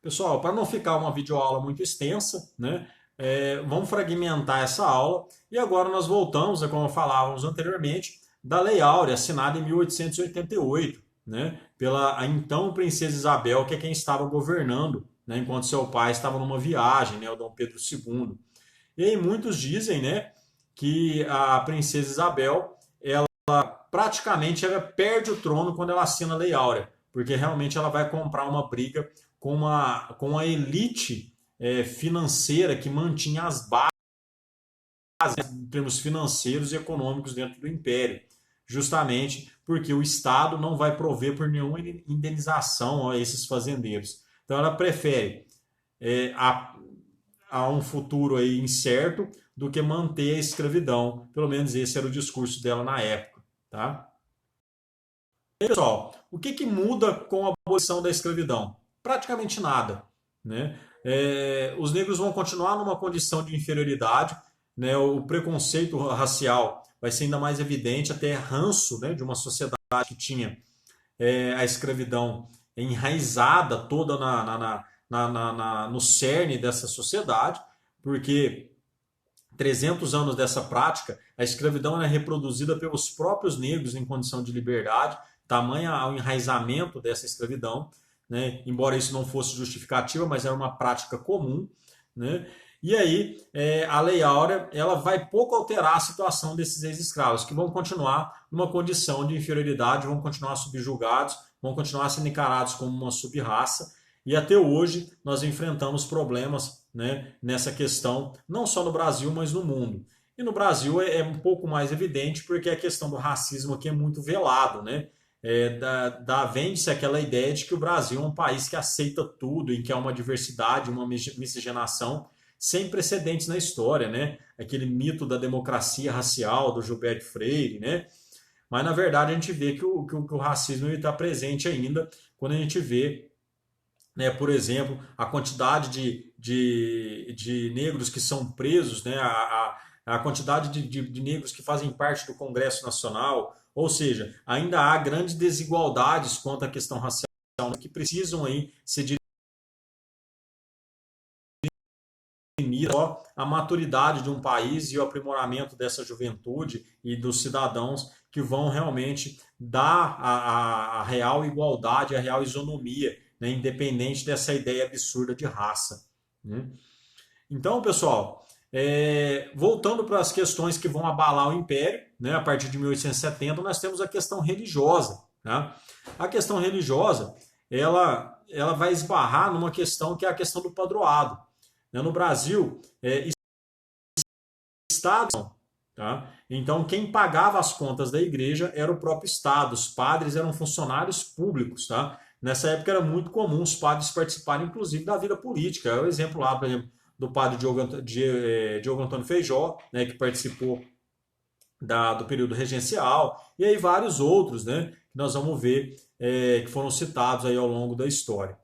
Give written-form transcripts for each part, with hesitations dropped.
Pessoal, para não ficar uma videoaula muito extensa, né, vamos fragmentar essa aula e agora nós voltamos, como falávamos anteriormente, da Lei Áurea, assinada em 1888, né, pela a então Princesa Isabel, que é quem estava governando, né, enquanto seu pai estava numa viagem, né, o Dom Pedro II. E aí muitos dizem, né, que a Princesa Isabel praticamente ela perde o trono quando ela assina a Lei Áurea, porque realmente ela vai comprar uma briga com a elite financeira que mantinha as bases em termos financeiros e econômicos dentro do Império, justamente porque o Estado não vai prover por nenhuma indenização a esses fazendeiros. Então ela prefere é, a, a um futuro aí incerto do que manter a escravidão. Pelo menos esse era o discurso dela na época, tá? Pessoal, o que muda com a abolição da escravidão? Praticamente nada, né? Os negros vão continuar numa condição de inferioridade, né? O preconceito racial vai ser ainda mais evidente, até ranço, né, de uma sociedade que tinha a escravidão enraizada toda no cerne dessa sociedade, porque 300 anos dessa prática, a escravidão é reproduzida pelos próprios negros em condição de liberdade, tamanha o enraizamento dessa escravidão, né? Embora isso não fosse justificativa, mas era uma prática comum, né? E aí, a Lei Áurea ela vai pouco alterar a situação desses ex-escravos, que vão continuar numa condição de inferioridade, vão continuar subjugados, vão continuar sendo encarados como uma sub-raça, e até hoje nós enfrentamos problemas, né, nessa questão, não só no Brasil, mas no mundo. E no Brasil um pouco mais evidente porque a questão do racismo aqui é muito velado, né? Vende-se aquela ideia de que o Brasil é um país que aceita tudo, em que há uma diversidade, uma miscigenação sem precedentes na história, né? Aquele mito da democracia racial do Gilberto Freire, né? Mas na verdade a gente vê que o racismo está presente ainda quando a gente vê, né, por exemplo, a quantidade de negros que são presos, né, a quantidade de negros que fazem parte do Congresso Nacional, ou seja, ainda há grandes desigualdades quanto à questão racial que precisam aí ser definir só a maturidade de um país e o aprimoramento dessa juventude e dos cidadãos que vão realmente dar a real igualdade, a real isonomia, né, independente dessa ideia absurda de raça, né? Então, pessoal, voltando para as questões que vão abalar o Império, né, a partir de 1870, nós temos a questão religiosa. Tá? A questão religiosa ela vai esbarrar numa questão que é a questão do padroado. Né? No Brasil, estados, tá? Então, quem pagava as contas da igreja era o próprio Estado. Os padres eram funcionários públicos. Tá? Nessa época era muito comum os padres participarem, inclusive, da vida política. É o exemplo lá, por exemplo, do padre Diogo Antônio Feijó, né, que participou do período regencial, e aí vários outros, né, que nós vamos ver que foram citados aí ao longo da história.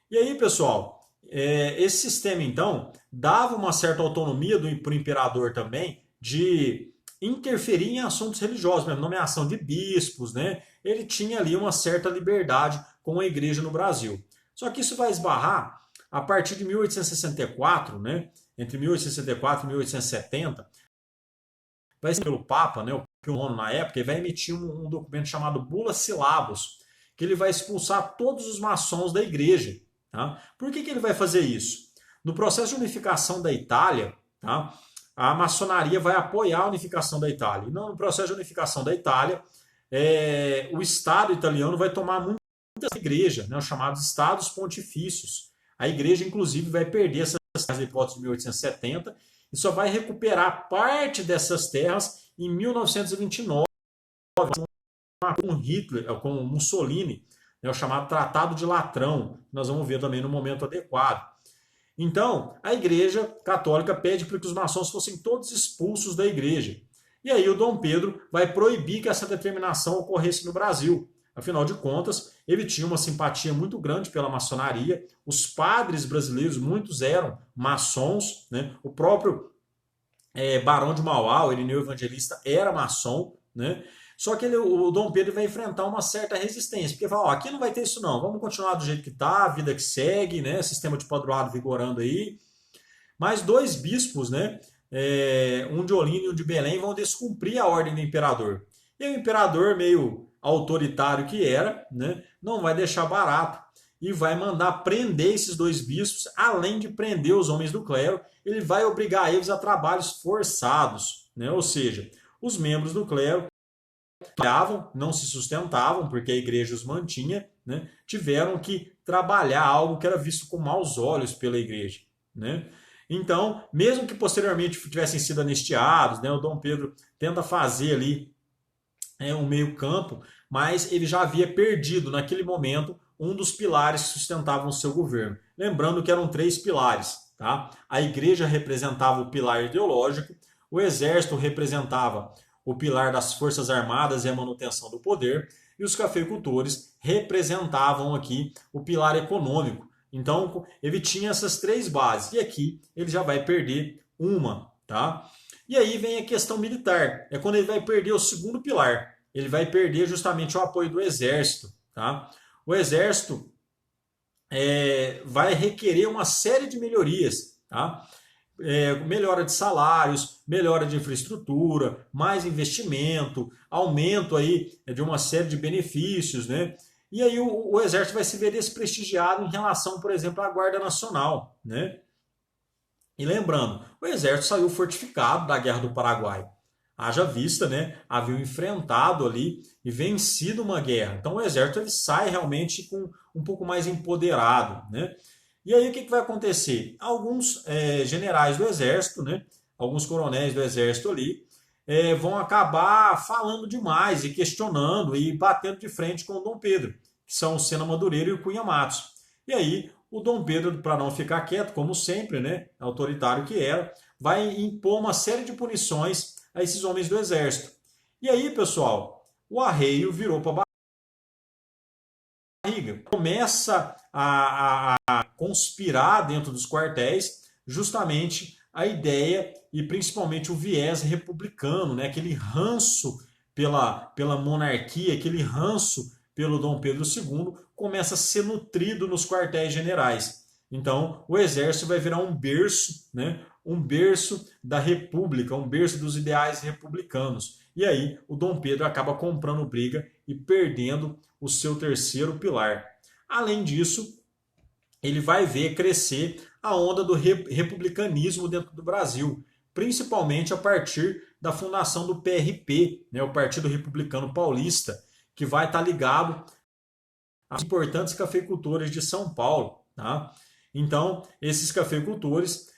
E aí, pessoal, esse sistema, então, dava uma certa autonomia para o imperador também de interferir em assuntos religiosos, mesmo, nomeação de bispos, né? Ele tinha ali uma certa liberdade com a igreja no Brasil. Só que isso vai esbarrar a partir de 1864, né? Entre 1864 e 1870, vai ser pelo Papa, né, o Pio IX na época, e vai emitir um documento chamado Bula Syllabus, que ele vai expulsar todos os maçons da igreja. Tá? Por que ele vai fazer isso? No processo de unificação da Itália, tá, a maçonaria vai apoiar a unificação da Itália. E no processo de unificação da Itália, o Estado italiano vai tomar muita igreja, né, os chamados Estados Pontifícios. A igreja, inclusive, vai perder essas terras na hipótese de 1870 e só vai recuperar parte dessas terras em 1929, com Hitler, com Mussolini, né, o chamado Tratado de Latrão, que nós vamos ver também no momento adequado. Então, a Igreja Católica pede para que os maçons fossem todos expulsos da igreja. E aí o Dom Pedro vai proibir que essa determinação ocorresse no Brasil. Afinal de contas, ele tinha uma simpatia muito grande pela maçonaria. Os padres brasileiros, muitos eram maçons, né? O próprio Barão de Mauá, o Irineu Evangelista, era maçom, né? Só que o Dom Pedro vai enfrentar uma certa resistência, porque fala, ó, aqui não vai ter isso não, vamos continuar do jeito que está, a vida que segue, né, sistema de padroado vigorando aí. Mas dois bispos, né, um de Olinda e um de Belém, vão descumprir a ordem do imperador. E o imperador, meio autoritário que era, né, não vai deixar barato e vai mandar prender esses dois bispos, além de prender os homens do clero, ele vai obrigar eles a trabalhos forçados, né, ou seja, os membros do clero trabalhavam, não se sustentavam, porque a igreja os mantinha, né, tiveram que trabalhar algo que era visto com maus olhos pela igreja, né? Então, mesmo que posteriormente tivessem sido anistiados, né, o Dom Pedro tenta fazer ali um meio campo, mas ele já havia perdido naquele momento um dos pilares que sustentavam o seu governo. Lembrando que eram três pilares, tá? A igreja representava o pilar ideológico, o exército representava o pilar das forças armadas e a manutenção do poder, e os cafeicultores representavam aqui o pilar econômico. Então, ele tinha essas três bases, e aqui ele já vai perder uma, tá? E aí vem a questão militar, é quando ele vai perder o segundo pilar, ele vai perder justamente o apoio do exército, tá? O exército vai requerer uma série de melhorias, tá? Melhora de salários, melhora de infraestrutura, mais investimento, aumento aí de uma série de benefícios, né? E aí o exército vai se ver desprestigiado em relação, por exemplo, à Guarda Nacional, né? E lembrando, o exército saiu fortificado da Guerra do Paraguai. Haja vista, né? Haviam enfrentado ali e vencido uma guerra. Então o exército ele sai realmente com um pouco mais empoderado, né? E aí o que vai acontecer? Alguns generais do exército, né? Alguns coronéis do exército ali, vão acabar falando demais e questionando e batendo de frente com o Dom Pedro, que são o Sena Madureira e o Cunha Matos. E aí o Dom Pedro, para não ficar quieto, como sempre, né, autoritário que era, vai impor uma série de punições a esses homens do exército. E aí, pessoal, o arreio virou para barriga. Começa a conspirar dentro dos quartéis justamente a ideia e principalmente o viés republicano, né, aquele ranço pela monarquia, aquele ranço pelo Dom Pedro II, começa a ser nutrido nos quartéis generais. Então, o exército vai virar um berço, né? Um berço da república, um berço dos ideais republicanos. E aí, o Dom Pedro acaba comprando briga e perdendo o seu terceiro pilar. Além disso, ele vai ver crescer a onda do republicanismo dentro do Brasil, principalmente a partir da fundação do PRP, né? O Partido Republicano Paulista, que vai estar ligado às importantes cafeicultores de São Paulo, tá? Então, esses cafeicultores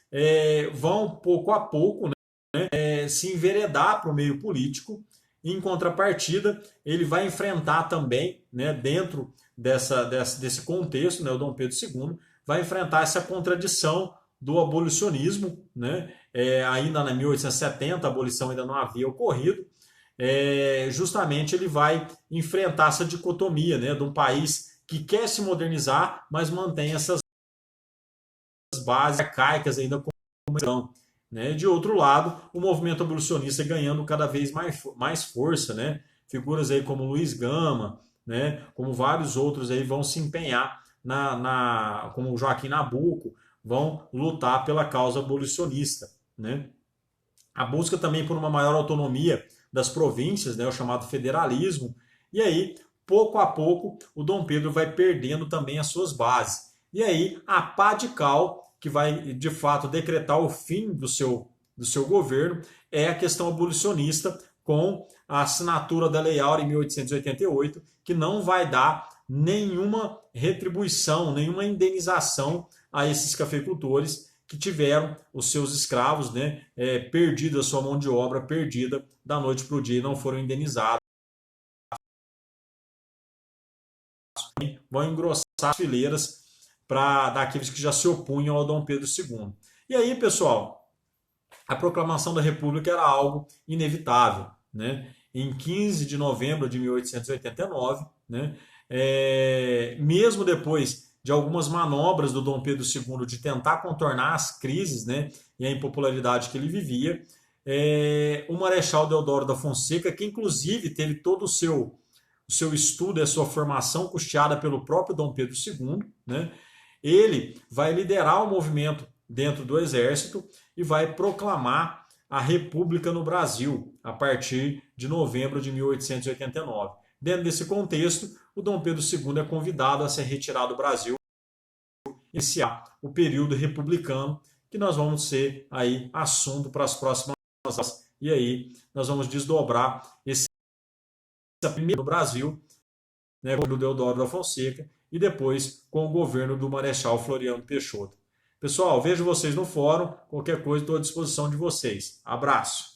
vão, pouco a pouco, né, se enveredar para o meio político. Em contrapartida, ele vai enfrentar também, né, dentro desse contexto, né, o Dom Pedro II vai enfrentar essa contradição do abolicionismo, né? Ainda na 1870, a abolição ainda não havia ocorrido. Justamente ele vai enfrentar essa dicotomia, né, de um país que quer se modernizar, mas mantém essas bases arcaicas ainda como estão, né? De outro lado, o movimento abolicionista ganhando cada vez mais força, né? Figuras aí como Luiz Gama, né? Como vários outros aí vão se empenhar como Joaquim Nabuco, vão lutar pela causa abolicionista, né? A busca também por uma maior autonomia das províncias, né, o chamado federalismo, e aí, pouco a pouco, o Dom Pedro vai perdendo também as suas bases. E aí, a pá de cal, que vai, de fato, decretar o fim do seu governo, é a questão abolicionista, com a assinatura da Lei Áurea em 1888, que não vai dar nenhuma retribuição, nenhuma indenização a esses cafeicultores que tiveram os seus escravos, né, perdida a sua mão de obra, perdida da noite para o dia e não foram indenizados. Vão engrossar as fileiras daqueles que já se opunham ao Dom Pedro II. E aí, pessoal, a proclamação da República era algo inevitável, né? Em 15 de novembro de 1889, né, mesmo depois de algumas manobras do Dom Pedro II de tentar contornar as crises, né, e a impopularidade que ele vivia, o Marechal Deodoro da Fonseca, que inclusive teve todo o seu estudo e a sua formação custeada pelo próprio Dom Pedro II, né? Ele vai liderar o movimento dentro do Exército e vai proclamar a República no Brasil a partir de novembro de 1889. Dentro desse contexto, o Dom Pedro II é convidado a se retirar do Brasil e iniciar o período republicano, que nós vamos ser aí assunto para as próximas aulas. E aí nós vamos desdobrar esse primeiro no Brasil, né, com o Deodoro da Fonseca, e depois com o governo do Marechal Floriano Peixoto. Pessoal, vejo vocês no fórum. Qualquer coisa, estou à disposição de vocês. Abraço!